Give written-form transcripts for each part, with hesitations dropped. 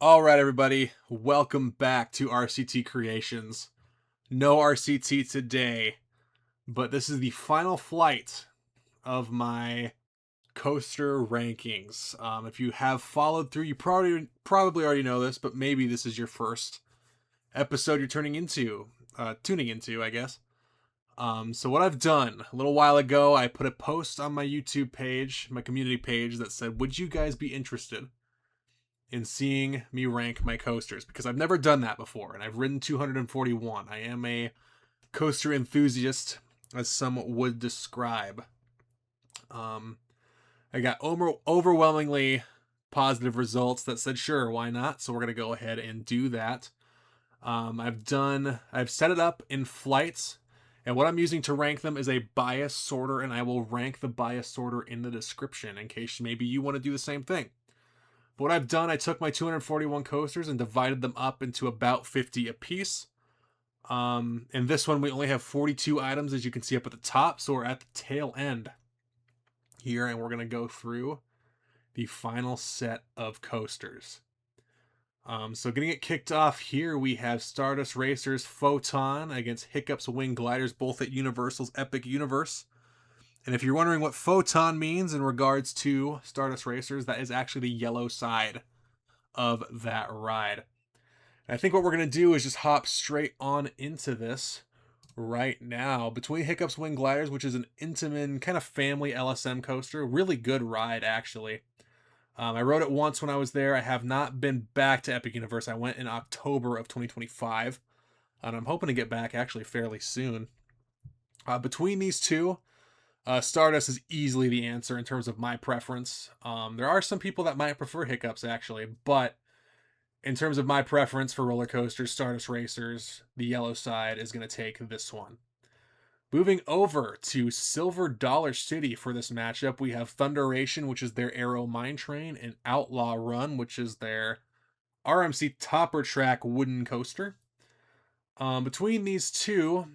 All right, everybody, welcome back to RCT Creations. No RCT today, but this is the final flight of my coaster rankings. If you have followed through, you probably already know this, but maybe this is your first episode you're tuning into, I guess. So what I've done, a little while ago, I put a post on my YouTube page, my community page, that said, would you guys be interested in seeing me rank my coasters? Because I've never done that before, and I've ridden 241. I am a coaster enthusiast, as some would describe. I got overwhelmingly positive results that said, sure, why not? So we're going to go ahead and do that. I've set it up in flights, and what I'm using to rank them is a bias sorter, and I will rank the bias sorter in the description in case maybe you want to do the same thing. But what I've done, I took my 241 coasters and divided them up into about 50 apiece. In this one, we only have 42 items, as you can see up at the top, so we're at the tail end here, and we're going to go through the final set of coasters. So getting it kicked off here, we have Stardust Racers Photon against Hiccup's Wing Gliders, both at Universal's Epic Universe. And if you're wondering what Photon means in regards to Stardust Racers, that is actually the yellow side of that ride. And I think what we're going to do is just hop straight on into this right now. Between Hiccup's Wing Gliders, which is an Intamin kind of family LSM coaster, really good ride actually. I rode it once when I was there. I have not been back to Epic Universe. I went in October of 2025, and I'm hoping to get back actually fairly soon. Between these two, Stardust is easily the answer in terms of my preference. There are some people that might prefer Hiccups actually, but in terms of my preference for roller coasters, Stardust Racers, the yellow side is going to take this one. Moving over to Silver Dollar City for this matchup, we have Thunderation, which is their Aero Mine Train, and Outlaw Run, which is their RMC Topper Track wooden coaster. Between these two,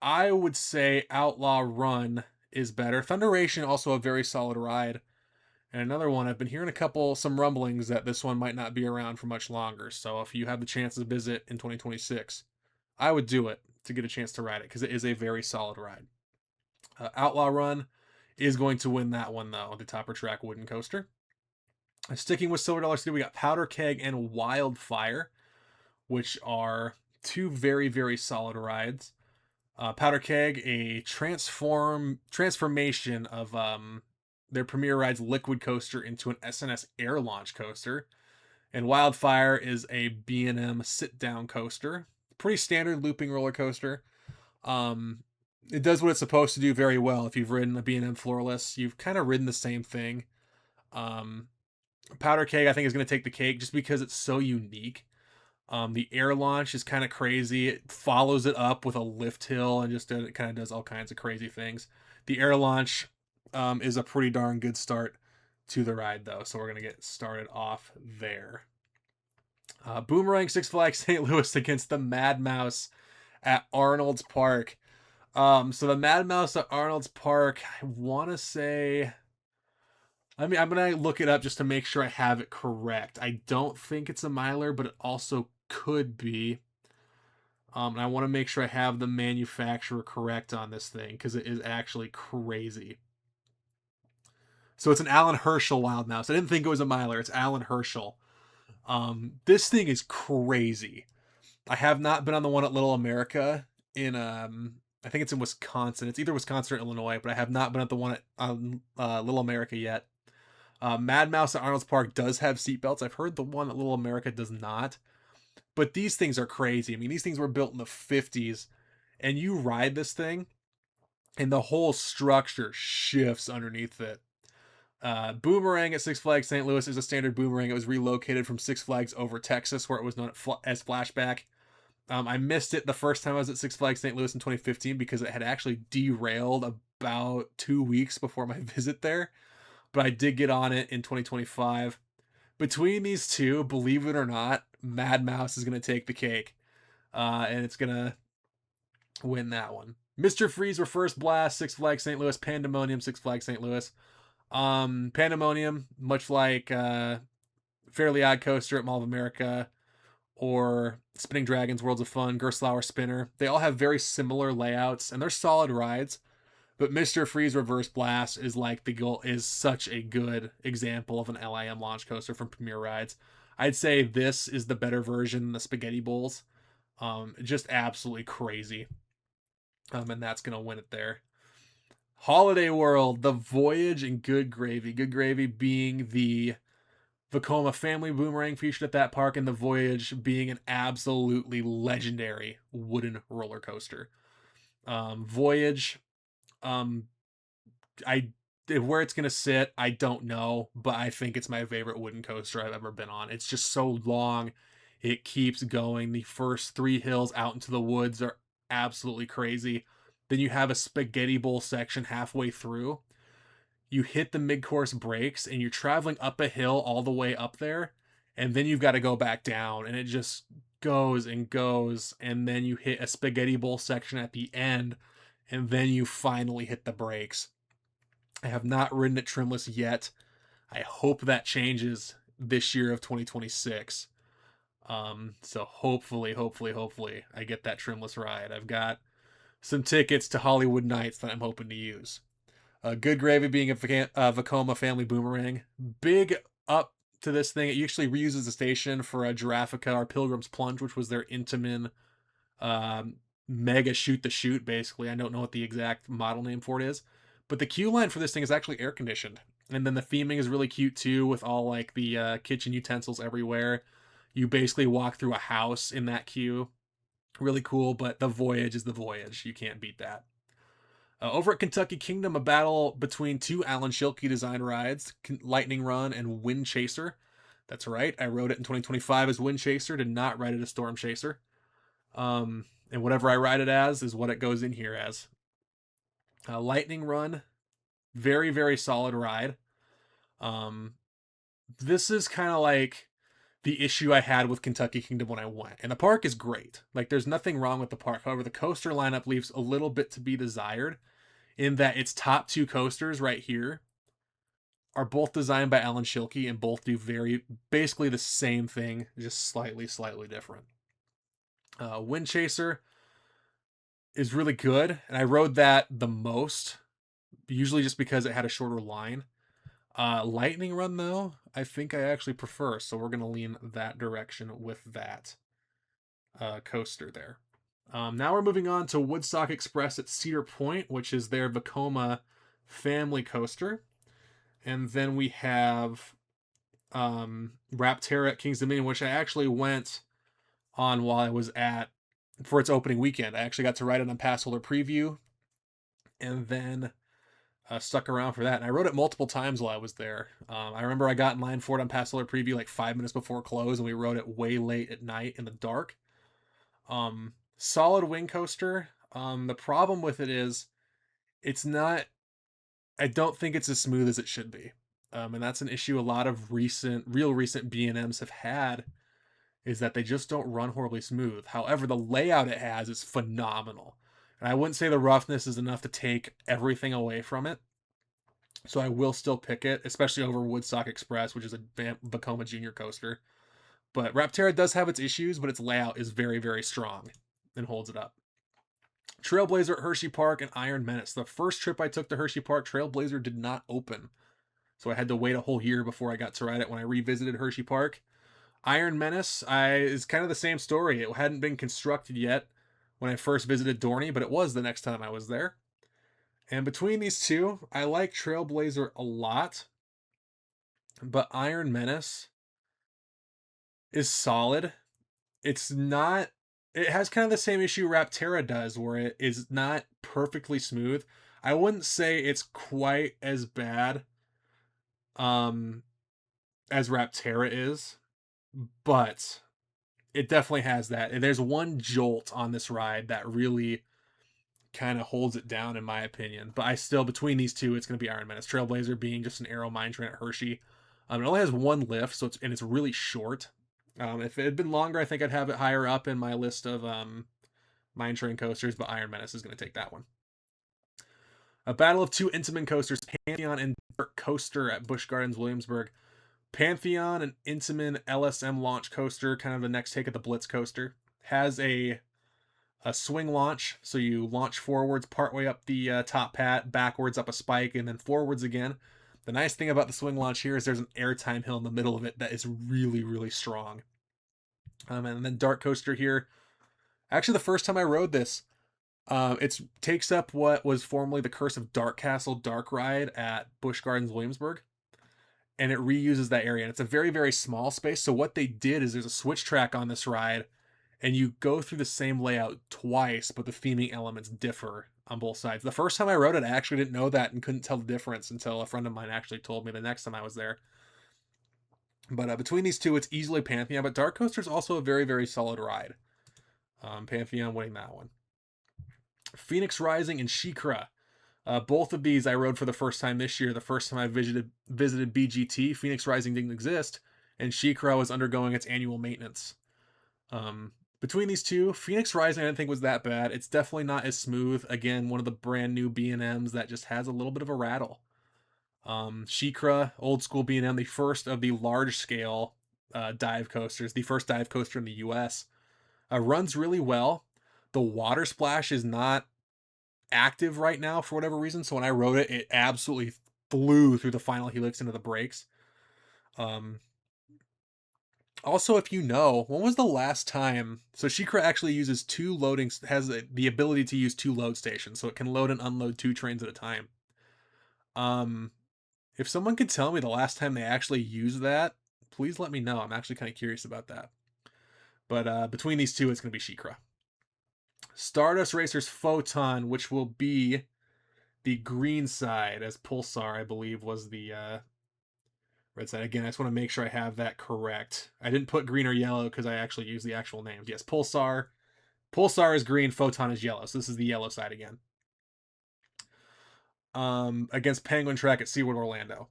I would say Outlaw Run is better. Thunderation, also a very solid ride. And another one, I've been hearing some rumblings that this one might not be around for much longer. So if you have the chance to visit in 2026, I would do it to get a chance to ride it, because it is a very solid ride. Outlaw Run is going to win that one, though, the Topper Track wooden coaster. Sticking with Silver Dollar City, we got Powder Keg and Wildfire, which are two very, very solid rides. Powder Keg, a transformation of their premier ride's liquid coaster into an SNS air launch coaster. And Wildfire is a B&M sit-down coaster. Pretty standard looping roller coaster. It does what it's supposed to do very well. If you've ridden a B&M floorless, you've kind of ridden the same thing. Powder Keg, I think, is going to take the cake just because it's so unique. The air launch is kind of crazy. It follows it up with a lift hill and just it kind of does all kinds of crazy things. The air launch is a pretty darn good start to the ride, though, so we're going to get started off there. Boomerang Six Flags St. Louis against the Mad Mouse at Arnold's Park. So the Mad Mouse at Arnold's Park, I want to say, I'm going to look it up just to make sure I have it correct. I don't think it's a miler, but it also could be. And I want to make sure I have the manufacturer correct on this thing, because it is actually crazy. So it's an Alan Herschel Wild Mouse. I didn't think it was a miler. It's Alan Herschel. This thing is crazy. I have not been on the one at Little America in I think it's in Wisconsin. It's either Wisconsin or Illinois, but I have not been at the one at Little America yet. Mad Mouse at Arnold's Park does have seatbelts. I've heard the one at Little America does not. But these things are crazy. I mean, these things were built in the 50s, and you ride this thing, and the whole structure shifts underneath it. Boomerang at Six Flags St. Louis is a standard boomerang. It was relocated from Six Flags Over Texas, where it was known as Flashback. I missed it the first time I was at Six Flags St. Louis in 2015 because it had actually derailed about 2 weeks before my visit there. But I did get on it in 2025. Between these two, believe it or not, Mad Mouse is going to take the cake. And it's going to win that one. Mr. Freeze, Reverse Blast, Six Flags St. Louis, Pandemonium, Six Flags St. Louis. Pandemonium, much like Fairly Odd Coaster at Mall of America, or Spinning Dragons Worlds of Fun, Gerstlauer Spinner. They all have very similar layouts, and they're solid rides. But Mr. Freeze Reverse Blast is such a good example of an LIM launch coaster from Premier Rides. I'd say this is the better version than the Spaghetti Bowls. Just absolutely crazy. And that's gonna win it there. Holiday World, the Voyage, and Good Gravy. Good Gravy being the Vekoma family boomerang featured at that park, and the Voyage being an absolutely legendary wooden roller coaster. Voyage, where it's gonna sit, I don't know, but I think it's my favorite wooden coaster I've ever been on. It's just so long, it keeps going. The first 3 hills out into the woods are absolutely crazy. Then you have a spaghetti bowl section halfway through. You hit the mid-course brakes, and you're traveling up a hill all the way up there, and then you've got to go back down, and it just goes and goes, and then you hit a spaghetti bowl section at the end, and then you finally hit the brakes. I have not ridden it trimless yet. I hope that changes this year of 2026. So hopefully I get that trimless ride. I've got some tickets to Hollywood Nights that I'm hoping to use. Good Gravy being a Vekoma family boomerang. Big up to this thing. It actually reuses the station for a Giraffica or Pilgrim's Plunge, which was their Intamin mega shoot the chute, basically. I don't know what the exact model name for it is. But the queue line for this thing is actually air conditioned. And then the theming is really cute too, with all like the kitchen utensils everywhere. You basically walk through a house in that queue. Really cool, but the Voyage is the Voyage. You can't beat that. Over at Kentucky Kingdom, a battle between 2 Alan Schilke design rides, Lightning Run and Wind Chaser. That's right, I rode it in 2025 as Wind Chaser, did not ride it as Storm Chaser. And whatever I ride it as is what it goes in here as. Lightning Run, very, very solid ride. This is kind of like the issue I had with Kentucky Kingdom when I went. And the park is great. Like, there's nothing wrong with the park. However, the coaster lineup leaves a little bit to be desired, in that its top 2 coasters right here are both designed by Alan Schilke and both do basically the same thing, just slightly different. Wind Chaser is really good, and I rode that the most, usually just because it had a shorter line. Lightning Run, though, I think I actually prefer, so we're going to lean that direction with that coaster there. Now we're moving on to Woodstock Express at Cedar Point, which is their Vekoma family coaster. And then we have Rapterra at King's Dominion, which I actually went on while I was for its opening weekend. I actually got to ride it on Pass Holder Preview, and then stuck around for that. And I rode it multiple times while I was there. I remember I got in line for it on Pass Holder Preview like 5 minutes before close, and we rode it way late at night in the dark. Solid wing coaster. The problem with it is I don't think it's as smooth as it should be. And that's an issue a lot of real recent B&Ms have had, is that they just don't run horribly smooth. However, the layout it has is phenomenal. And I wouldn't say the roughness is enough to take everything away from it. So I will still pick it, especially over Woodstock Express, which is a Vekoma Junior coaster. But Rapterra does have its issues, but its layout is very, very strong and holds it up. Trailblazer at Hershey Park and Iron Menace. The first trip I took to Hershey Park, Trailblazer did not open. So I had to wait a whole year before I got to ride it when I revisited Hershey Park. Iron Menace is kind of the same story. It hadn't been constructed yet when I first visited Dorney, but it was the next time I was there. And between these two, I like Trailblazer a lot, but Iron Menace is solid. It has kind of the same issue Rapterra does, where it is not perfectly smooth. I wouldn't say it's quite as bad as Rapterra is, but it definitely has that. And there's one jolt on this ride that really kind of holds it down, in my opinion. But between these two, it's going to be Iron Menace. Trailblazer being just an Aero Mine Train at Hershey. It only has one lift, so it's really short. If it had been longer, I think I'd have it higher up in my list of Mine Train coasters, but Iron Menace is going to take that one. A battle of 2 Intamin coasters, Pantheon and Dirt Coaster at Busch Gardens Williamsburg. Pantheon, an Intamin LSM launch coaster, kind of the next take of the Blitz coaster, has a swing launch. So you launch forwards partway up the top pat, backwards up a spike, and then forwards again. The nice thing about the swing launch here is there's an airtime hill in the middle of it that is really, really strong. And then Dark Coaster here. Actually, the first time I rode this, it takes up what was formerly the Curse of Dark Castle Dark Ride at Busch Gardens Williamsburg, and it reuses that area. And it's a very, very small space. So what they did is there's a switch track on this ride, and you go through the same layout twice, but the theming elements differ on both sides. The first time I rode it, I actually didn't know that and couldn't tell the difference until a friend of mine actually told me the next time I was there. But between these two, it's easily Pantheon, but Dark Coaster is also a very, very solid ride. Pantheon winning that one. Phoenix Rising and Shikra. Both of these I rode for the first time this year. The first time I visited BGT, Phoenix Rising didn't exist, and Shikra was undergoing its annual maintenance. Between these two, Phoenix Rising I didn't think was that bad. It's definitely not as smooth. Again, one of the brand new B&Ms that just has a little bit of a rattle. Shikra, old school B&M, the first of the large scale dive coasters, the first dive coaster in the US. Runs really well. The water splash is not active right now for whatever reason, so when I rode it, it absolutely flew through the final helix into the brakes. Also, if you know, when was the last time? So Shikra actually uses two loadings, has the ability to use two load stations, so it can load and unload two trains at a time. If someone could tell me the last time they actually used that, please let me know. I'm actually kind of curious about that. But between these two, it's going to be Shikra. Stardust Racers Photon, which will be the green side, as Pulsar, I believe, was the red side. Again, I just want to make sure I have that correct. I didn't put green or yellow because I actually used the actual names. Yes, Pulsar. Pulsar is green, Photon is yellow. So this is the yellow side again. Against Penguin Trek at SeaWorld Orlando.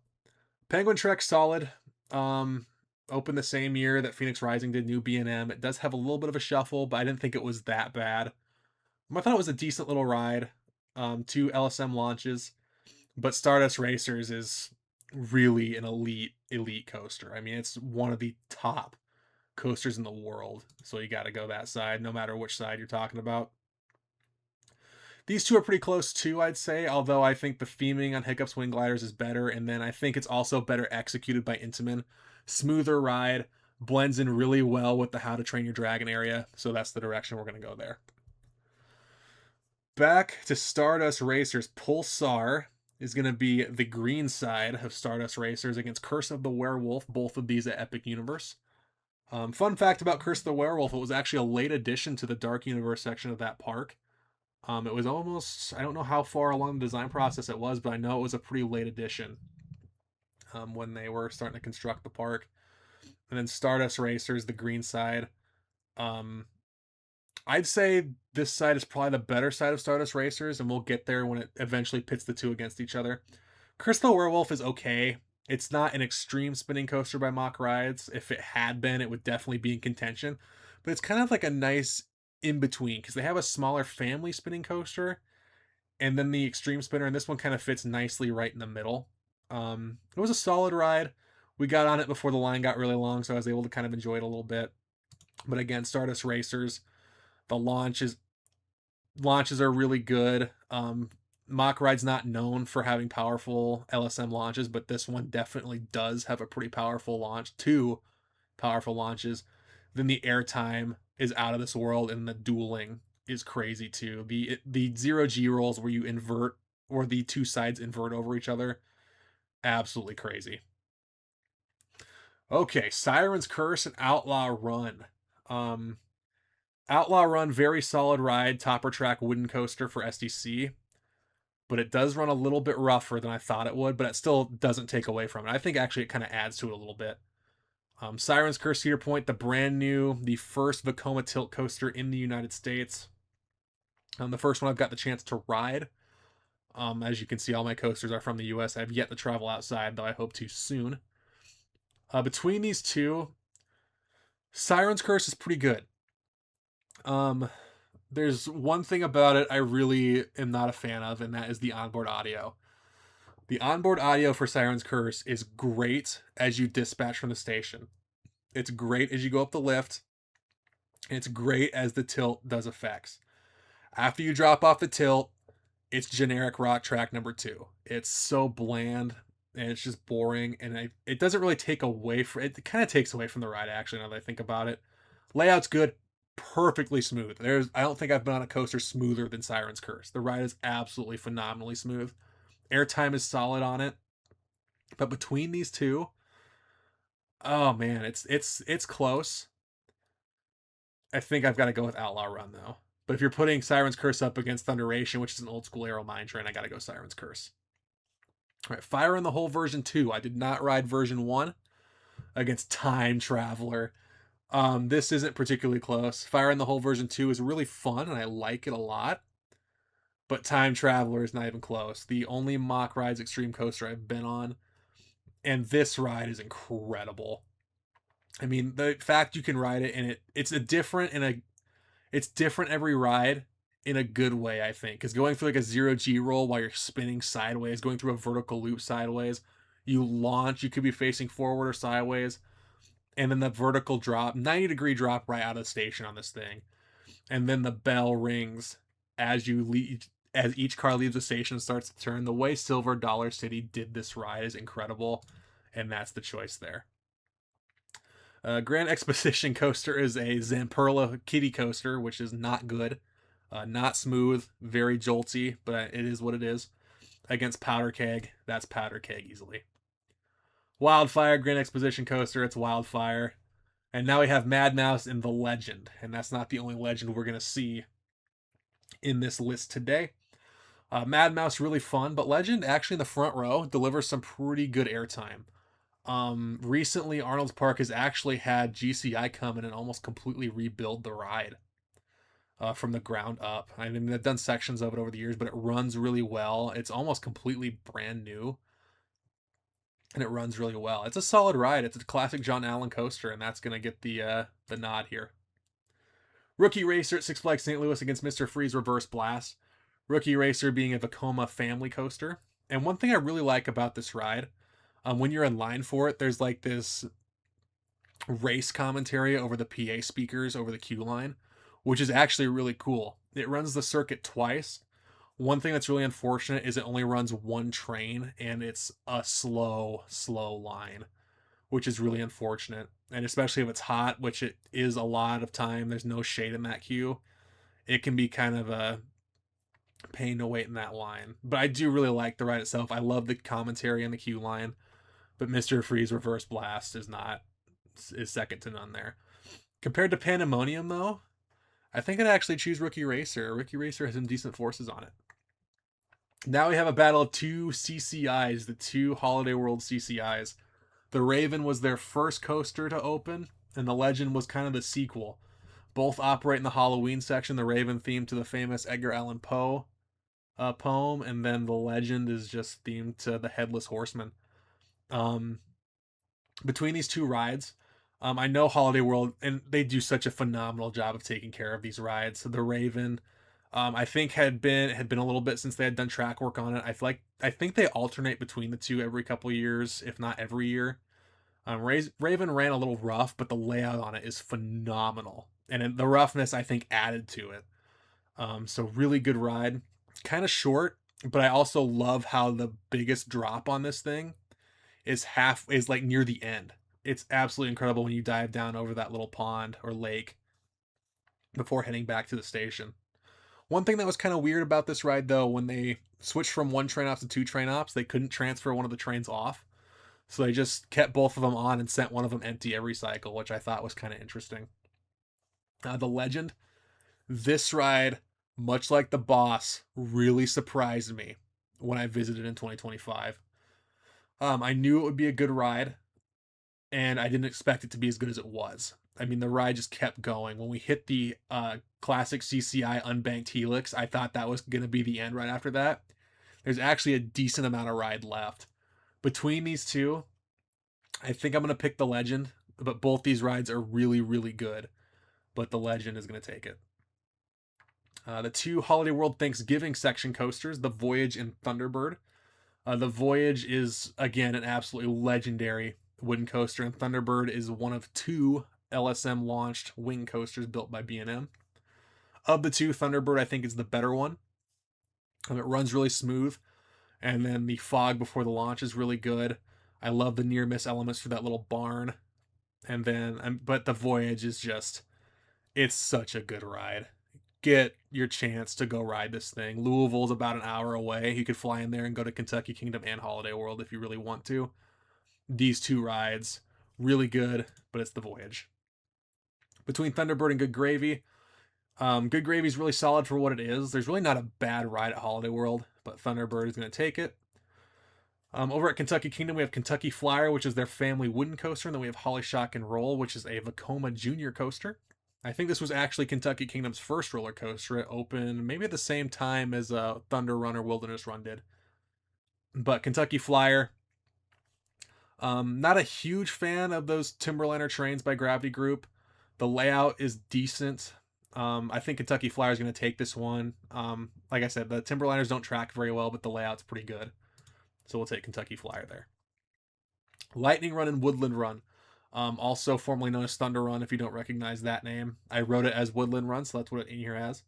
Penguin Trek, solid. Opened the same year that Phoenix Rising did new B&M. It does have a little bit of a shuffle, but I didn't think it was that bad. I thought it was a decent little ride. 2 LSM launches, but Stardust Racers is really an elite coaster. I mean, it's one of the top coasters in the world, so you got to go that side, no matter which side you're talking about. These two are pretty close too, I'd say, although I think the theming on Hiccup's Wing Gliders is better, and then I think it's also better executed by Intamin. Smoother ride, blends in really well with the How to Train Your Dragon area, so that's the direction we're going to go there. Back to Stardust Racers. Pulsar is going to be the green side of Stardust Racers against Curse of the Werewolf, both of these at Epic Universe. Fun fact about Curse of the Werewolf, it was actually a late addition to the Dark Universe section of that park. It was almost, I don't know how far along the design process it was, but I know it was a pretty late addition when they were starting to construct the park. And then Stardust Racers, the green side. I'd say this side is probably the better side of Stardust Racers, and we'll get there when it eventually pits the two against each other. Curse of the Werewolf is okay. It's not an extreme spinning coaster by Mock Rides. If it had been, it would definitely be in contention. But it's kind of like a nice in-between, because they have a smaller family spinning coaster, and then the extreme spinner, and this one kind of fits nicely right in the middle. It was a solid ride. We got on it before the line got really long, so I was able to kind of enjoy it a little bit. But again, Stardust Racers, the launches are really good. Mock Ride's not known for having powerful LSM launches, but this one definitely does have a pretty powerful launch. 2 powerful launches. Then the airtime is out of this world, and the dueling is crazy too. The 0G rolls where you invert, or the two sides invert over each other, absolutely crazy. Okay, Siren's Curse and Outlaw Run. Outlaw Run, very solid ride, topper track wooden coaster for SDC, but it does run a little bit rougher than I thought it would, but it still doesn't take away from it. I think actually it kind of adds to it a little bit. Siren's Curse Cedar Point, the brand new, the first Vekoma tilt coaster in the United States. The first one I've got the chance to ride. As you can see, all my coasters are from the US. I have yet to travel outside, though I hope to soon. Between these two, Siren's Curse is pretty good. There's one thing about it I really am not a fan of, and that is the onboard audio. The onboard audio for Siren's Curse is great as you dispatch from the station. It's great as you go up the lift. And it's great as the tilt does effects. After you drop off the tilt, it's generic rock track number 2. It's so bland and it's just boring, and it doesn't really take away from it. It kind of takes away from the ride, actually, now that I think about it. Layout's good, perfectly smooth. I don't think I've been on a coaster smoother than Siren's Curse. The ride is absolutely phenomenally smooth. Airtime is solid on it. But between these two, oh man, it's close. I think I've got to go with Outlaw Run though. But if you're putting Siren's Curse up against Thunderation, which is an old school Aero Mine Train, I got to go Siren's Curse. All right, Fire in the Hole version 2. I did not ride version 1 against Time Traveler. This isn't particularly close. Fire in the Hole version 2 is really fun and I like it a lot. But Time Traveler is not even close. The only Mock Rides Extreme Coaster I've been on. And this ride is incredible. I mean, the fact you can ride it and it's different every ride in a good way, I think. Because going through like a 0G roll while you're spinning sideways, going through a vertical loop sideways, you launch, you could be facing forward or sideways, and then the vertical drop, 90-degree drop right out of the station on this thing. And then the bell rings as each car leaves the station and starts to turn. The way Silver Dollar City did this ride is incredible, and that's the choice there. Grand Exposition Coaster is a Zamperla kiddie coaster, which is not good. Not smooth, very jolty, but it is what it is. Against Powder Keg, that's Powder Keg easily. Wildfire Grand Exposition Coaster, it's Wildfire. And now we have Mad Mouse and The Legend, and that's not the only legend we're going to see in this list today. Mad Mouse, really fun, but Legend, actually in the front row, delivers some pretty good airtime. Recently, Arnold's Park has actually had GCI come in and almost completely rebuild the ride from the ground up. I mean, they've done sections of it over the years, but it runs really well. It's almost completely brand new, and it runs really well. It's a solid ride. It's a classic John Allen coaster, and that's going to get the nod here. Rookie Racer at Six Flags St. Louis against Mr. Freeze Reverse Blast. Rookie Racer being a Vekoma family coaster. And one thing I really like about this ride, when you're in line for it, there's like this race commentary over the PA speakers over the queue line, which is actually really cool. It runs the circuit twice. One thing that's really unfortunate is it only runs one train, and it's a slow line, which is really unfortunate. And especially if it's hot, which it is a lot of time, there's no shade in that queue. It can be kind of a pain to wait in that line. But I do really like the ride itself. I love the commentary on the queue line. But Mr. Freeze Reverse Blast is second to none there. Compared to Pandemonium, though, I think I'd actually choose Rookie Racer. Rookie Racer has some decent forces on it. Now we have a battle of two CCIs, the two Holiday World CCIs. The Raven was their first coaster to open, and the Legend was kind of the sequel. Both operate in the Halloween section, the Raven themed to the famous Edgar Allan Poe poem, and then the Legend is just themed to the Headless Horseman. Between these two rides, I know Holiday World, and they do such a phenomenal job of taking care of these rides. So the Raven, I think had been a little bit since they had done track work on it. I think they alternate between the two every couple of years, if not every year. Raven ran a little rough, but the layout on it is phenomenal, and the roughness I think added to it. So really good ride, kind of short, but I also love how the biggest drop on this thing is like near the end. It's absolutely incredible when you dive down over that little pond or lake before heading back to the station. One thing that was kind of weird about this ride, though, when they switched from one train ops to two train ops, they couldn't transfer one of the trains off. So they just kept both of them on and sent one of them empty every cycle, which I thought was kind of interesting. The Legend, this ride, much like the Boss, really surprised me when I visited in 2025. I knew it would be a good ride, and I didn't expect it to be as good as it was. I mean, the ride just kept going. When we hit the classic CCI unbanked helix, I thought that was going to be the end right after that. There's actually a decent amount of ride left. Between these two, I think I'm going to pick the Legend, but both these rides are really, really good. But the Legend is going to take it. The two Holiday World Thanksgiving section coasters, the Voyage and Thunderbird. The Voyage is, again, an absolutely legendary wooden coaster, and Thunderbird is one of 2 LSM launched wing coasters built by B&M. Of the 2, Thunderbird I think is the better one. It runs really smooth, and then the fog before the launch is really good. I love the near miss elements for that little barn, and then but the Voyage is just, it's such a good ride. Get your chance to go ride this thing. Louisville's about an hour away. You could fly in there and go to Kentucky Kingdom and Holiday World if you really want to. These 2 rides, really good, but it's the Voyage. Between Thunderbird and Good Gravy, Good Gravy is really solid for what it is. There's really not a bad ride at Holiday World, but Thunderbird is going to take it. Over at Kentucky Kingdom, we have Kentucky Flyer, which is their family wooden coaster, and then we have Holly Shock and Roll, which is a Vekoma Junior coaster. I think this was actually Kentucky Kingdom's first roller coaster. It opened maybe at the same time as Thunder Run or Wilderness Run did. But Kentucky Flyer, not a huge fan of those Timberliner trains by Gravity Group. The layout is decent. I think Kentucky Flyer is going to take this one. Like I said, the Timberliners don't track very well, but the layout's pretty good. So we'll take Kentucky Flyer there. Lightning Run and Woodland Run. Also formerly known as Thunder Run, if you don't recognize that name. I wrote it as Woodland Run, so that's what it in here as.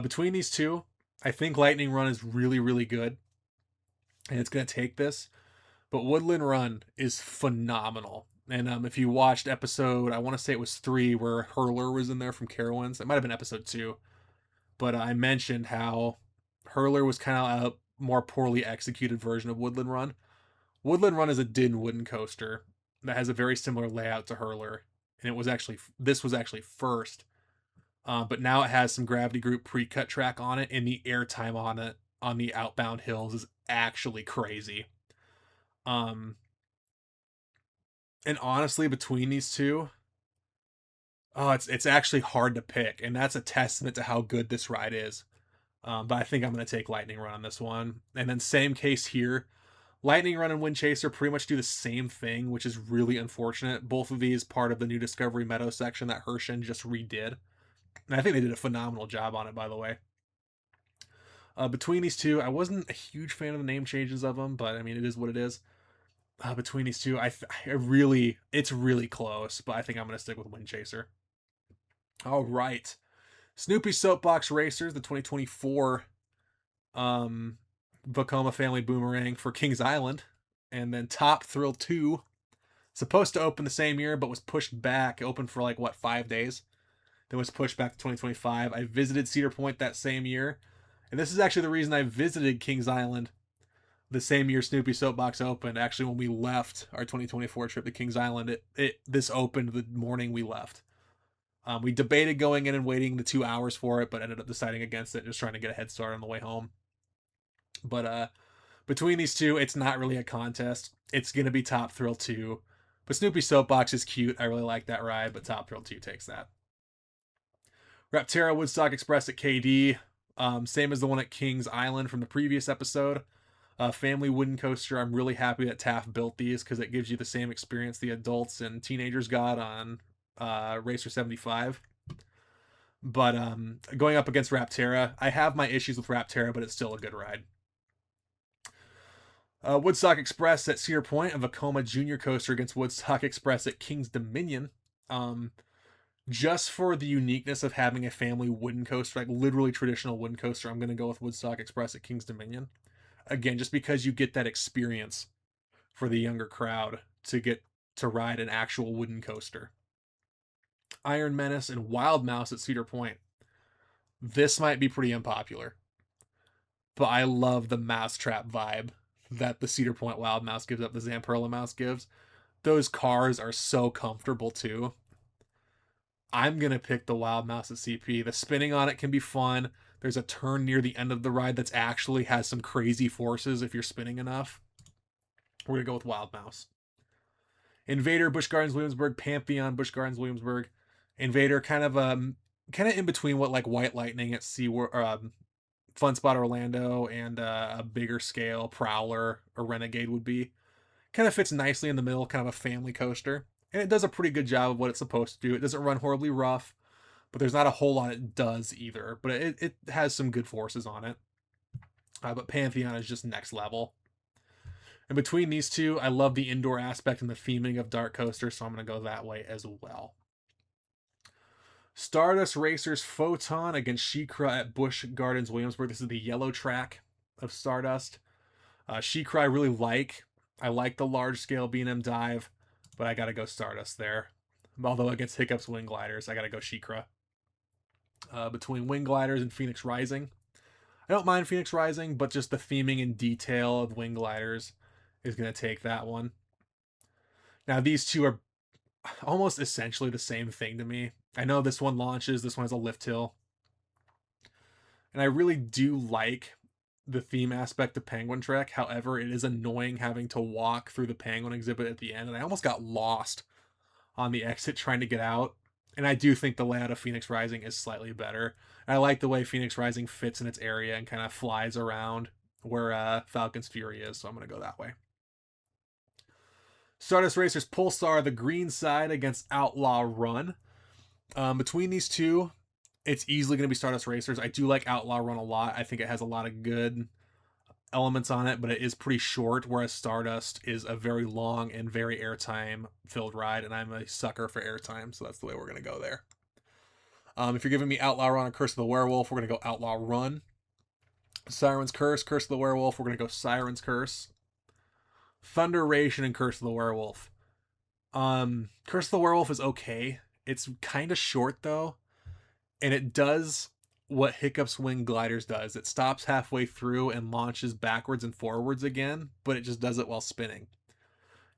Between these 2, I think Lightning Run is really, really good, and it's going to take this. But Woodland Run is phenomenal. And if you watched episode, I want to say it was 3, where Hurler was in there from Carowinds. It might have been episode 2. But I mentioned how Hurler was kind of a more poorly executed version of Woodland Run. Woodland Run is a Din wooden coaster that has a very similar layout to Hurler, and this was actually first, but now it has some Gravity Group pre-cut track on it, and the airtime on it on the outbound hills is actually crazy. And honestly, between these 2, it's actually hard to pick, and that's a testament to how good this ride is. But I think I'm going to take Lightning Run on this one. And then same case here. Lightning Run and Wind Chaser pretty much do the same thing, which is really unfortunate. Both of these part of the new Discovery Meadow section that Hershen just redid. And I think they did a phenomenal job on it, by the way. Between these 2, I wasn't a huge fan of the name changes of them, but I mean, it is what it is. Between these 2, it's really close, but I think I'm going to stick with Wind Chaser. All right. Snoopy Soapbox Racers, the 2024 Vekoma Family Boomerang for Kings Island. And then Top Thrill 2, supposed to open the same year, but was pushed back. It opened for 5 days. Then was pushed back to 2025. I visited Cedar Point that same year. And this is actually the reason I visited Kings Island the same year Snoopy Soapbox opened. Actually, when we left our 2024 trip to Kings Island, this opened the morning we left. We debated going in and waiting the 2 hours for it, but ended up deciding against it, just trying to get a head start on the way home. But between these 2, it's not really a contest. It's going to be Top Thrill 2. But Snoopy Soapbox is cute. I really like that ride, but Top Thrill 2 takes that. Rapterra Woodstock Express at KD. Same as the one at Kings Island from the previous episode. Family wooden coaster. I'm really happy that Taft built these because it gives you the same experience the adults and teenagers got on Racer 75. But going up against Rapterra, I have my issues with Rapterra, but it's still a good ride. Woodstock Express at Cedar Point, a Vekoma Junior coaster against Woodstock Express at King's Dominion. Just for the uniqueness of having a family wooden coaster, like literally traditional wooden coaster, I'm going to go with Woodstock Express at King's Dominion. Again, just because you get that experience for the younger crowd to get to ride an actual wooden coaster. Iron Menace and Wild Mouse at Cedar Point. This might be pretty unpopular, but I love the mousetrap vibe that the Cedar Point Wild Mouse gives up, the Zamperla Mouse gives. Those cars are so comfortable too. I'm going to pick the Wild Mouse at CP. The spinning on it can be fun. There's a turn near the end of the ride that's actually has some crazy forces if you're spinning enough. We're going to go with Wild Mouse. Invader, Busch Gardens Williamsburg, Pantheon, Busch Gardens Williamsburg. Invader kind of in between what like White Lightning at Fun Spot Orlando and a bigger scale Prowler or Renegade would be. Kind of fits nicely in the middle, kind of a family coaster. And it does a pretty good job of what it's supposed to do. It doesn't run horribly rough, but there's not a whole lot it does either. But it has some good forces on it. But Pantheon is just next level. And between these two, I love the indoor aspect and the theming of Dark Coaster, so I'm going to go that way as well. Stardust Racers Photon against She-Cry at Busch Gardens Williamsburg. This is the yellow track of Stardust. She-Cry I really like. I like the large scale B&M dive, but I got to go Stardust there. Although against Hiccup's Wing Gliders, I got to go She-Cry. Between Wing Gliders and Phoenix Rising, I don't mind Phoenix Rising, but just the theming and detail of Wing Gliders is going to take that one. Now, these two are almost essentially the same thing to me. I know this one launches, this one has a lift hill. And I really do like the theme aspect of Penguin Trek. However, it is annoying having to walk through the Penguin exhibit at the end, and I almost got lost on the exit trying to get out. And I do think the layout of Phoenix Rising is slightly better. I like the way Phoenix Rising fits in its area and kind of flies around where Falcon's Fury is, so I'm going to go that way. Stardust Racers Pulsar, the green side against Outlaw Run. Between these two, it's easily going to be Stardust Racers. I do like Outlaw Run a lot. I think it has a lot of good elements on it, but it is pretty short, whereas Stardust is a very long and very airtime filled ride, and I'm a sucker for airtime, so that's the way we're going to go there. If you're giving me Outlaw Run or Curse of the Werewolf, we're going to go Outlaw Run. Siren's Curse, Curse of the Werewolf, we're going to go Siren's Curse. Thunderation and Curse of the Werewolf. Curse of the Werewolf is okay. It's kind of short, though, and it does what Hiccup's Wing Gliders does. It stops halfway through and launches backwards and forwards again, but it just does it while spinning.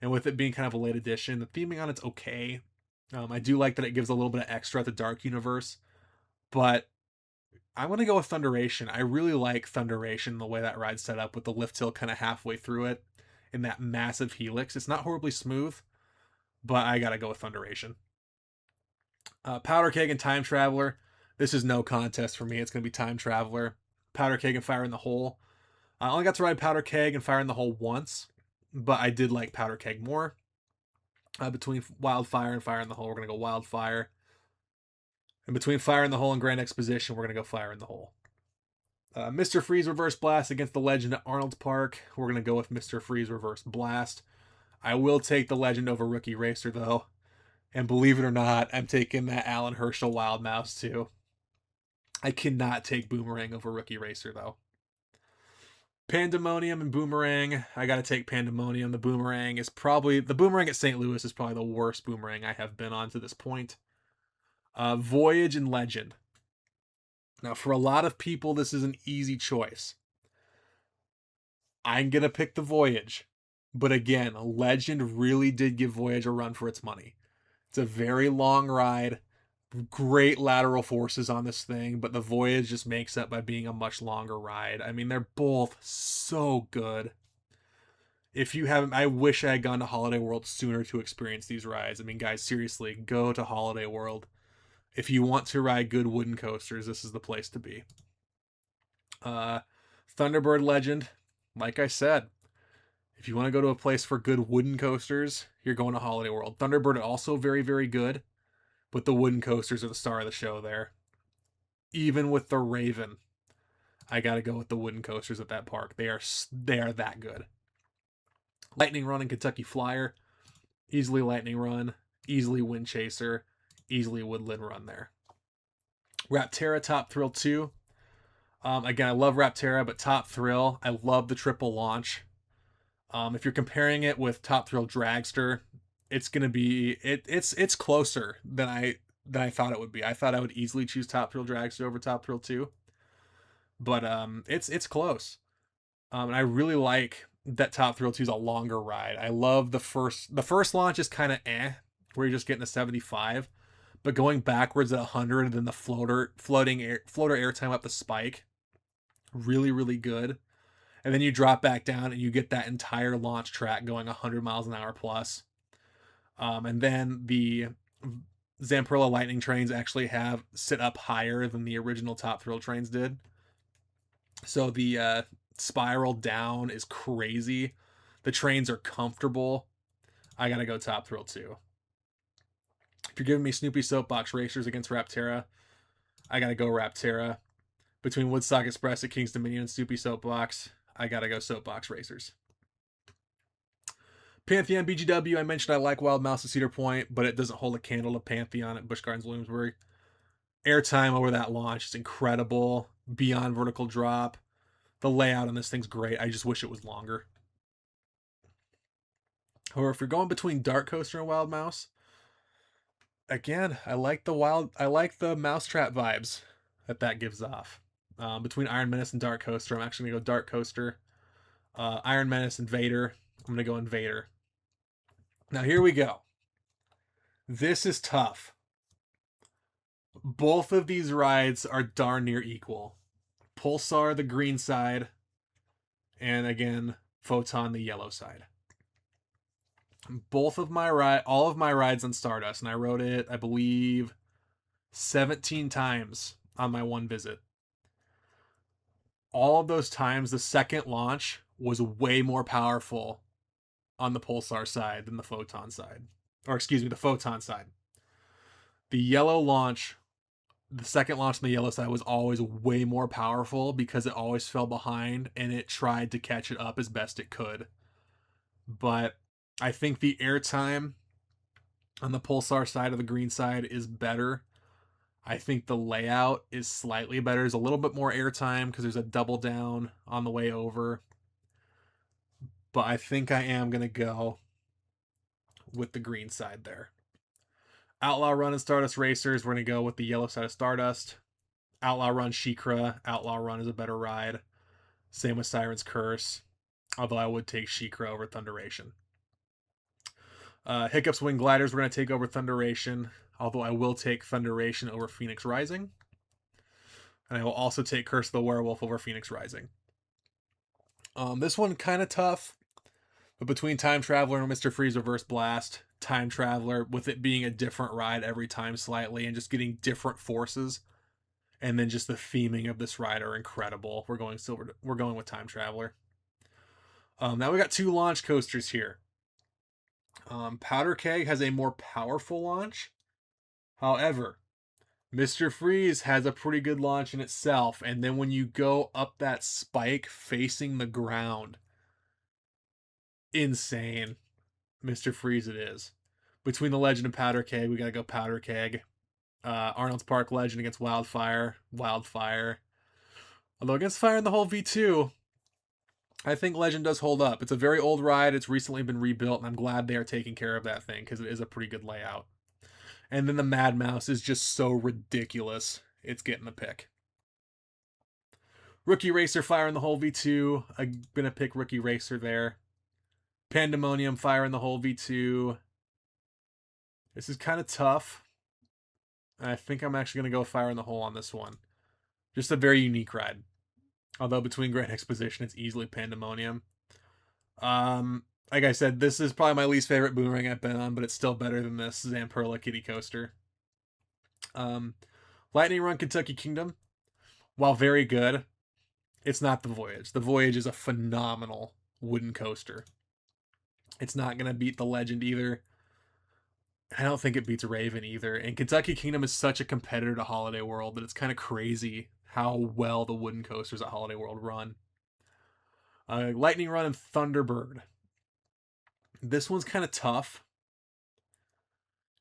And with it being kind of a late edition, the theming on it's okay. I do like that it gives a little bit of extra at the Dark Universe, but I'm going to go with Thunderation. I really like Thunderation, the way that ride's set up with the lift hill kind of halfway through it in that massive helix. It's not horribly smooth, but I got to go with Thunderation. Powder Keg and Time Traveler. This is no contest for me. It's going to be Time Traveler. Powder Keg and Fire in the Hole. I only got to ride Powder Keg and Fire in the Hole once, but I did like Powder Keg more. Between Wildfire and Fire in the Hole, we're going to go Wildfire. And between Fire in the Hole and Grand Exposition, we're going to go Fire in the Hole. Mr. Freeze Reverse Blast against the Legend at Arnold Park. We're going to go with Mr. Freeze Reverse Blast. I will take the Legend over Rookie Racer, though. And believe it or not, I'm taking that Alan Herschel Wild Mouse, too. I cannot take Boomerang over Rookie Racer, though. Pandemonium and Boomerang. I got to take Pandemonium. The Boomerang at St. Louis is probably the worst Boomerang I have been on to this point. Voyage and Legend. Now, for a lot of people, this is an easy choice. I'm going to pick the Voyage. But again, Legend really did give Voyage a run for its money. It's a very long ride. Great lateral forces on this thing, but the Voyage just makes up by being a much longer ride. I mean, they're both so good. If you haven't, I wish I had gone to Holiday World sooner to experience these rides. I mean, guys, seriously, go to Holiday World. If you want to ride good wooden coasters, this is the place to be. Thunderbird Legend, like I said, if you want to go to a place for good wooden coasters, you're going to Holiday World. Thunderbird also very, very good. But the wooden coasters are the star of the show there. Even with the Raven, I got to go with the wooden coasters at that park. They are that good. Lightning Run and Kentucky Flyer. Easily Lightning Run. Easily Wind Chaser. Easily Woodland Run there. Rapterra Top Thrill 2. Again, I love Rapterra, but Top Thrill, I love the triple launch. If you're comparing it with Top Thrill Dragster, it's gonna be it's closer than I thought it would be. I thought I would easily choose Top Thrill Dragster over Top Thrill 2, but it's close. And I really like that Top Thrill 2 is a longer ride. I love the first launch is kind of where you're just getting a 75, but going backwards at 100 and then the floater airtime up the spike, really really good. And then you drop back down and you get that entire launch track going 100 miles an hour plus. And then the Zamperla Lightning trains actually sit up higher than the original Top Thrill trains did. So the spiral down is crazy. The trains are comfortable. I gotta go Top Thrill 2. If you're giving me Snoopy Soapbox Racers against Rapterra, I gotta go Rapterra. Between Woodstock Express at King's Dominion and Snoopy Soapbox, I gotta go Soapbox Racers. Pantheon BGW, I mentioned I like Wild Mouse at Cedar Point, but it doesn't hold a candle to Pantheon at Busch Gardens Williamsburg. Airtime over that launch is incredible. Beyond vertical drop. The layout on this thing's great. I just wish it was longer. Or if you're going between Dark Coaster and Wild Mouse, again, I like the Mousetrap vibes that gives off. Between Iron Menace and Dark Coaster, I'm actually gonna go Dark Coaster. Iron Menace and Vader, I'm gonna go Invader. Now here we go. This is tough. Both of these rides are darn near equal. Pulsar, the green side, and again, Photon, the yellow side. All of my rides on Stardust, and I rode it, I believe, 17 times on my one visit. All of those times, the second launch was way more powerful on the Pulsar side than the Photon side. Or excuse me, the Photon side. The yellow launch, the second launch on the yellow side was always way more powerful because it always fell behind and it tried to catch it up as best it could. But I think the airtime on the Pulsar side of the green side is better. I think the layout is slightly better. There's a little bit more airtime because there's a double down on the way over. But I think I am going to go with the green side there. Outlaw Run and Stardust Racers, we're going to go with the yellow side of Stardust. Outlaw Run SheiKra. Outlaw Run is a better ride. Same with Siren's Curse. Although I would take SheiKra over Thunderation. Hiccup's Wing Gliders, we're going to take over Thunderation. Although I will take Thunderation over Phoenix Rising. And I will also take Curse of the Werewolf over Phoenix Rising. This one kind of tough. But between Time Traveler and Mr. Freeze Reverse Blast, Time Traveler, with it being a different ride every time slightly and just getting different forces, and then just the theming of this ride are incredible. We're going with Time Traveler. Now we got two launch coasters here. Powder Keg has a more powerful launch. However, Mr. Freeze has a pretty good launch in itself, and then when you go up that spike facing the ground, insane. Mr. Freeze it is. Between the Legend and Powder Keg, we gotta go Powder Keg. Arnold's Park Legend against Wildfire. Although against Fire in the Hole V2, I think Legend does hold up. It's a very old ride. It's recently been rebuilt, and I'm glad they are taking care of that thing because it is a pretty good layout. And then the Mad Mouse is just so ridiculous. It's getting the pick. Rookie Racer, Fire in the Hole V2. I'm gonna pick Rookie Racer there. Pandemonium, Fire in the Hole V2. This is kind of tough. I think I'm actually going to go Fire in the Hole on this one. Just a very unique ride. Although between Grand Exposition, it's easily Pandemonium. Like I said, this is probably my least favorite boomerang I've been on, but it's still better than this Zamperla Kitty Coaster. Lightning Run Kentucky Kingdom, while very good, it's not the Voyage. The Voyage is a phenomenal wooden coaster. It's not going to beat the Legend either. I don't think it beats Raven either. And Kentucky Kingdom is such a competitor to Holiday World that it's kind of crazy how well the wooden coasters at Holiday World run. Lightning Run and Thunderbird. This one's kind of tough.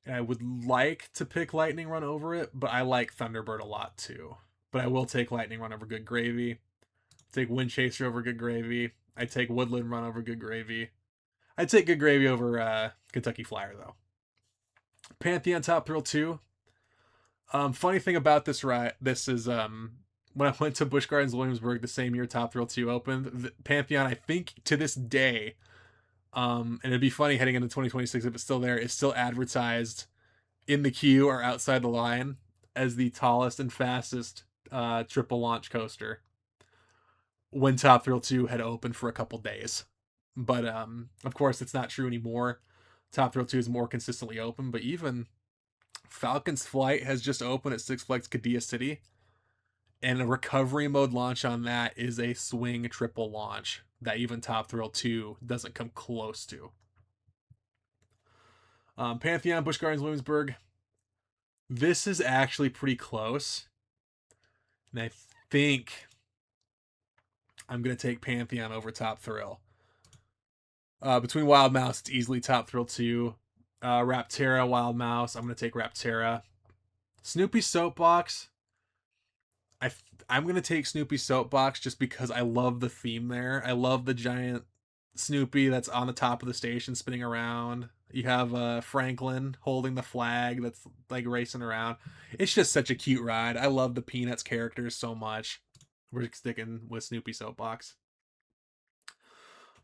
And I would like to pick Lightning Run over it, but I like Thunderbird a lot too. But I will take Lightning Run over Good Gravy. Take Wind Chaser over Good Gravy. I take Woodland Run over Good Gravy. I'd take Good Gravy over Kentucky Flyer, though. Pantheon Top Thrill 2. Funny thing about this ride, this is when I went to Busch Gardens Williamsburg the same year Top Thrill 2 opened, Pantheon, I think to this day, and it'd be funny heading into 2026 if it's still there, is still advertised in the queue or outside the line as the tallest and fastest triple launch coaster when Top Thrill 2 had opened for a couple days. But, of course, it's not true anymore. Top Thrill 2 is more consistently open, but even Falcon's Flight has just opened at Six Flags Qiddiya City, and a recovery mode launch on that is a swing triple launch that even Top Thrill 2 doesn't come close to. Pantheon, Busch Gardens Williamsburg. This is actually pretty close, and I think I'm going to take Pantheon over Top Thrill. Between Wild Mouse, it's easily Top Thrill 2. Rapterra, Wild Mouse. I'm going to take Rapterra. Snoopy Soapbox. I I'm gonna take Snoopy Soapbox just because I love the theme there. I love the giant Snoopy that's on the top of the station spinning around. You have Franklin holding the flag that's like racing around. It's just such a cute ride. I love the Peanuts characters so much. We're sticking with Snoopy Soapbox.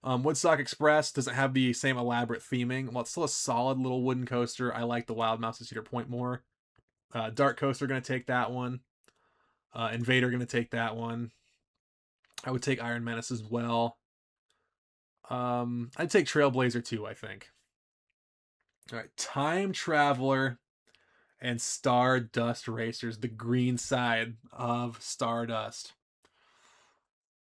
Woodstock Express doesn't have the same elaborate theming. While it's still a solid little wooden coaster, I like the Wild Mouse at Cedar Point more. Dark Coaster gonna take that one. Invader gonna take that one. I would take Iron Menace as well. I'd take Trailblazer too, I think. All right, Time Traveler and Stardust Racers, the green side of Stardust.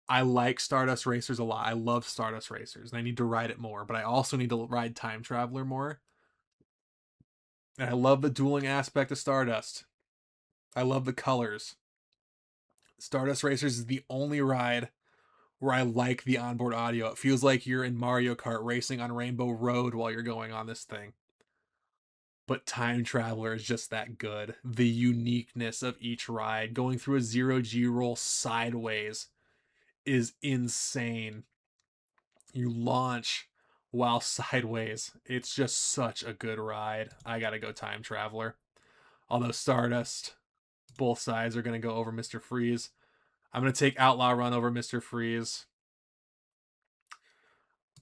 I like Stardust Racers a lot. I love Stardust Racers, and I need to ride it more, but I also need to ride Time Traveler more. And I love the dueling aspect of Stardust. I love the colors. Stardust Racers is the only ride where I like the onboard audio. It feels like you're in Mario Kart racing on Rainbow Road while you're going on this thing. But Time Traveler is just that good. The uniqueness of each ride, going through a 0G roll sideways, is insane. You launch while sideways. It's just such a good ride. I gotta go Time Traveler. Although Stardust, both sides are gonna go over Mr. Freeze. I'm gonna take Outlaw Run over Mr. Freeze.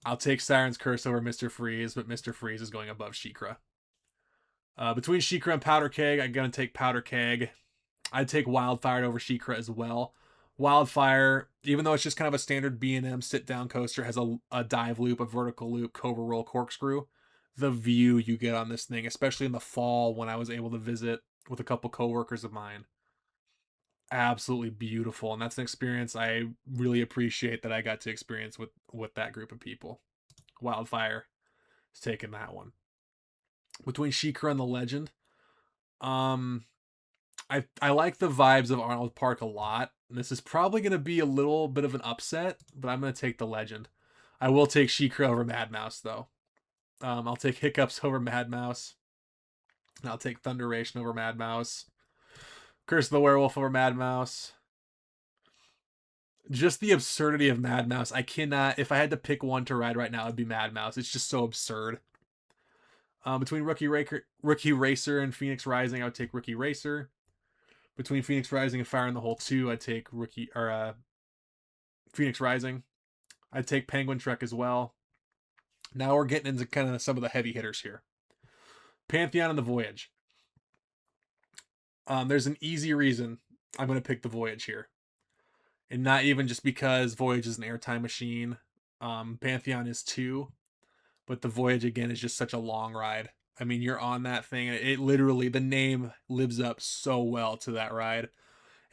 I'll take Siren's Curse over Mr. Freeze, but Mr. Freeze is going above Shikra. Between Shikra and Powder Keg, I'm going to take Powder Keg. I'd take Wildfire over Shikra as well. Wildfire, even though it's just kind of a standard B&M sit-down coaster, has a dive loop, a vertical loop, Cobra Roll, Corkscrew. The view you get on this thing, especially in the fall when I was able to visit with a couple coworkers of mine, absolutely beautiful. And that's an experience I really appreciate that I got to experience with that group of people. Wildfire is taking that one. Between Shikra and the Legend, I like the vibes of Arnold Park a lot. This is probably going to be a little bit of an upset, but I'm going to take the Legend. I will take Shikra over Mad Mouse, though. I'll take Hiccups over Mad Mouse. And I'll take Thunderation over Mad Mouse. Curse of the Werewolf over Mad Mouse. Just the absurdity of Mad Mouse. I cannot, if I had to pick one to ride right now, it'd be Mad Mouse. It's just so absurd. Between Rookie Racer and Phoenix Rising, I would take Rookie Racer. Between Phoenix Rising and Fire in the Hole 2, I'd take Phoenix Rising. I'd take Penguin Trek as well. Now we're getting into kind of some of the heavy hitters here. Pantheon and the Voyage. There's an easy reason I'm going to pick the Voyage here. And not even just because Voyage is an airtime machine. Pantheon is too. But the Voyage, again, is just such a long ride. I mean, you're on that thing, and it literally, the name lives up so well to that ride.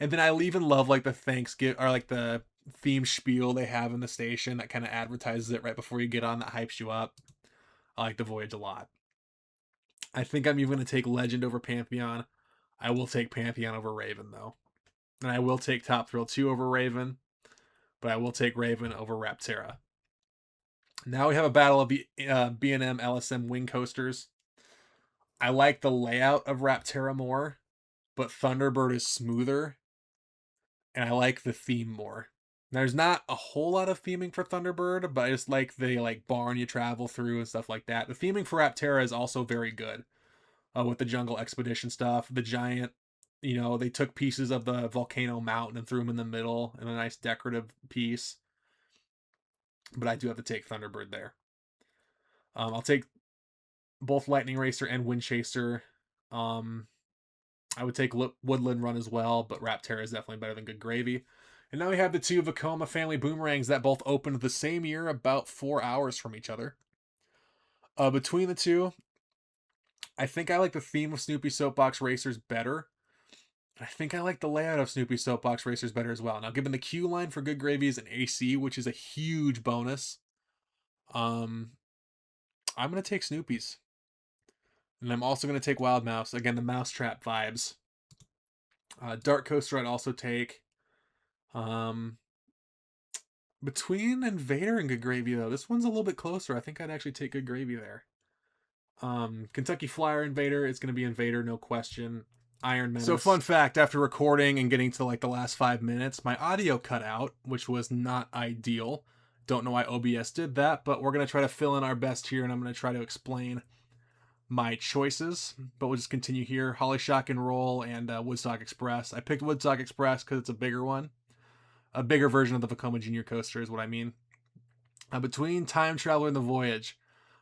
And then I even love, like, the Thanksgiving, or, like, the theme spiel they have in the station that kind of advertises it right before you get on, that hypes you up. I like the Voyage a lot. I think I'm even going to take Legend over Pantheon. I will take Pantheon over Raven, though. And I will take Top Thrill 2 over Raven. But I will take Raven over Rapterra. Now we have a battle of the B&M LSM wing coasters. I like the layout of Rapterra more, but Thunderbird is smoother, and I like the theme more. There's not a whole lot of theming for Thunderbird, but I just like the barn you travel through and stuff like that. The theming for Rapterra is also very good, with the Jungle Expedition stuff, the giant. They took pieces of the Volcano Mountain and threw them in the middle in a nice decorative piece. But I do have to take Thunderbird there. I'll take both Lightning Racer and Wind Chaser. I would take Woodland Run as well, but Rapterra is definitely better than Good Gravy. And now we have the two Vekoma family boomerangs that both opened the same year, about 4 hours from each other. Between the two, I think I like the theme of Snoopy Soapbox Racers better. I think I like the layout of Snoopy Soapbox Racers better as well. Now, given the queue line for Good Gravy is an AC, which is a huge bonus, I'm going to take Snoopy's. And I'm also going to take Wild Mouse. Again, the Mousetrap vibes. Dark Coaster I'd also take. Between Invader and Good Gravy, though, this one's a little bit closer. I think I'd actually take Good Gravy there. Kentucky Flyer Invader, it's going to be Invader, no question. Iron Menace. So fun fact, after recording and getting to like the last 5 minutes, my audio cut out, which was not ideal. Don't know why OBS did that, but we're going to try to fill in our best here, and I'm going to try to explain my choices, but we'll just continue here. Holly Shock and Roll and Woodstock Express. I picked Woodstock Express because it's a bigger one. A bigger version of the Vekoma Junior coaster is what I mean. Between Time Traveler and The Voyage.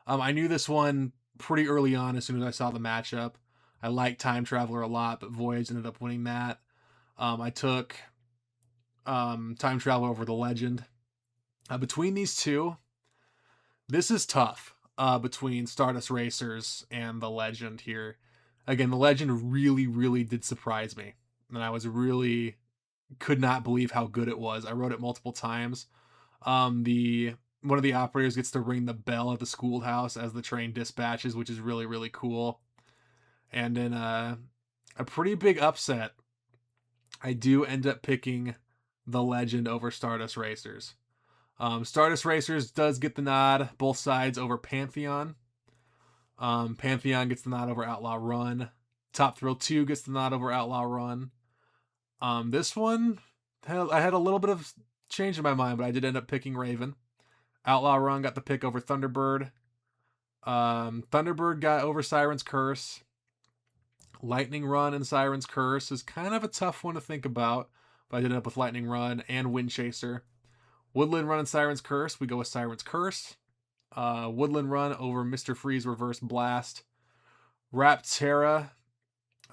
I knew this one pretty early on as soon as I saw the matchup. I liked Time Traveler a lot, but Voyage ended up winning that. I took Time Traveler over the Legend. Between these two, this is tough. Between Stardust Racers and the Legend here. Again, the Legend really, really did surprise me. And I was really could not believe how good it was. I rode it multiple times. One of the operators gets to ring the bell at the schoolhouse as the train dispatches, which is really, really cool. And in a pretty big upset, I do end up picking the Legend over Stardust Racers. Stardust Racers does get the nod, both sides over Pantheon. Pantheon gets the nod over Outlaw Run. Top Thrill 2 gets the nod over Outlaw Run. This one, I had a little bit of change in my mind, but I did end up picking Raven. Outlaw Run got the pick over Thunderbird. Thunderbird got over Siren's Curse. Lightning Run and Siren's Curse is kind of a tough one to think about, but I did end up with Lightning Run and Wind Chaser. Woodland Run and Siren's Curse, we go with Siren's Curse. Woodland Run over Mr. Freeze Reverse Blast. Rapterra.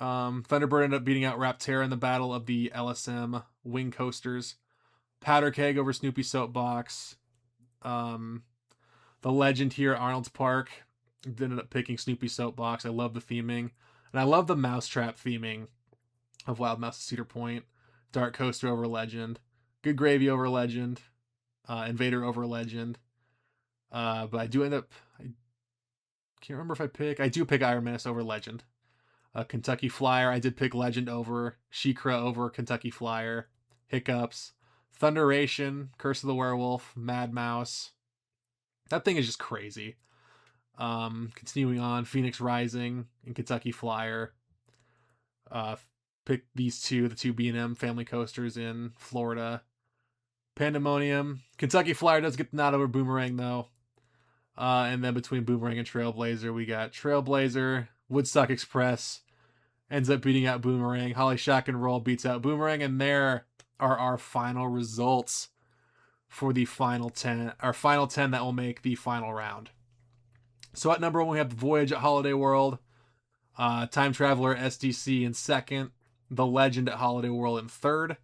Thunderbird ended up beating out Rapterra in the battle of the LSM Wing Coasters. Powder Keg over Snoopy Soapbox. The Legend here, Arnold's Park, ended up picking Snoopy Soapbox. I love the theming. And I love the Mousetrap theming of Wild Mouse at Cedar Point. Dark Coaster over Legend. Good Gravy over Legend. Invader over Legend. But I do end up... I can't remember if I do pick Iron Menace over Legend. Kentucky Flyer, I did pick Legend over. She-Ra over Kentucky Flyer. Hiccups. Thunderation, Curse of the Werewolf, Mad Mouse. That thing is just crazy. Continuing on, Phoenix Rising and Kentucky Flyer. Pick these two, the two B&M family coasters in Florida. Pandemonium. Kentucky Flyer does get the nod over Boomerang, though. And then between Boomerang and Trailblazer, we got Trailblazer. Woodstock Express ends up beating out Boomerang. Holly Shock and Roll beats out Boomerang, and there are our final results for the final 10. Our final 10 that will make the final round. So at number 1, we have the Voyage at Holiday World. Time Traveler SDC in second. The Legend at Holiday World in third.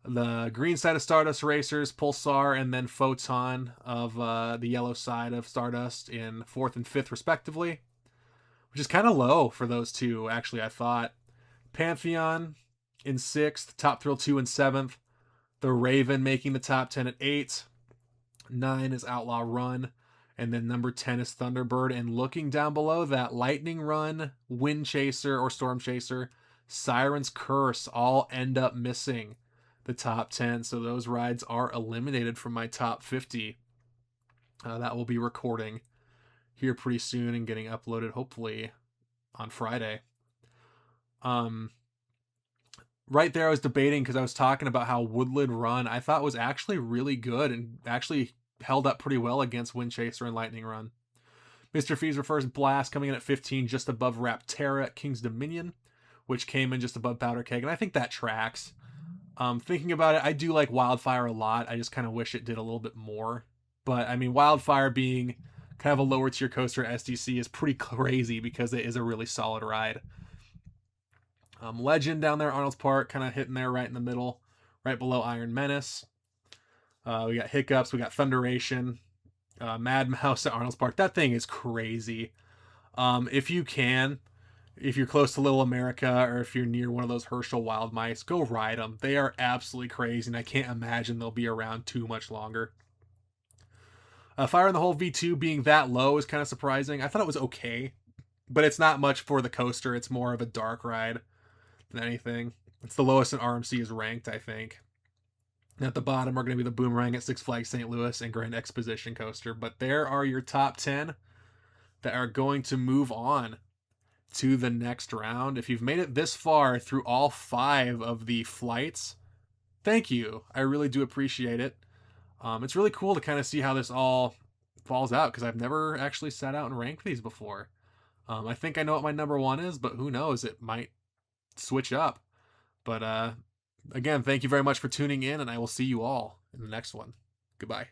The green side of Stardust Racers, Pulsar, and then Photon of the yellow side of Stardust in fourth and fifth, respectively. Which is kind of low for those two, actually, I thought. Pantheon in sixth. Top Thrill 2 in seventh. The Raven making the top 10 at 8. 9 is Outlaw Run. And then number 10 is Thunderbird. And looking down below that, Lightning Run, Wind Chaser or Storm Chaser, Siren's Curse all end up missing the top 10. So those rides are eliminated from my top 50. That will be recording here pretty soon and getting uploaded hopefully on Friday. Right there I was debating because I was talking about how Woodland Run I thought was actually really good and actually held up pretty well against Wind Chaser and Lightning Run. Mr. Freeze Reverse Blast coming in at 15, just above Rapterra at King's Dominion, which came in just above Powder Keg, and I think that tracks. Thinking about it, I do like Wildfire a lot. I just kind of wish it did a little bit more. But, I mean, Wildfire being kind of a lower tier coaster at SDC is pretty crazy because it is a really solid ride. Legend down there, Arnold's Park, kind of hitting there right in the middle, right below Iron Menace. We got Hiccups, we got Thunderation, Mad Mouse at Arnold's Park. That thing is crazy. If you're close to Little America or if you're near one of those Herschel Wild Mice, go ride them. They are absolutely crazy, and I can't imagine they'll be around too much longer. Fire in the Hole V2 being that low is kind of surprising. I thought it was okay, but it's not much for the coaster. It's more of a dark ride than anything. It's the lowest an RMC is ranked, I think. And at the bottom are going to be the Boomerang at Six Flags St. Louis and Grand Exposition Coaster. But there are your top 10 that are going to move on to the next round. If you've made it this far through all 5 of the flights, thank you. I really do appreciate it. It's really cool to kind of see how this all falls out because I've never actually sat out and ranked these before. I think I know what my number 1 is, but who knows? It might switch up. But again, thank you very much for tuning in, and I will see you all in the next one. Goodbye.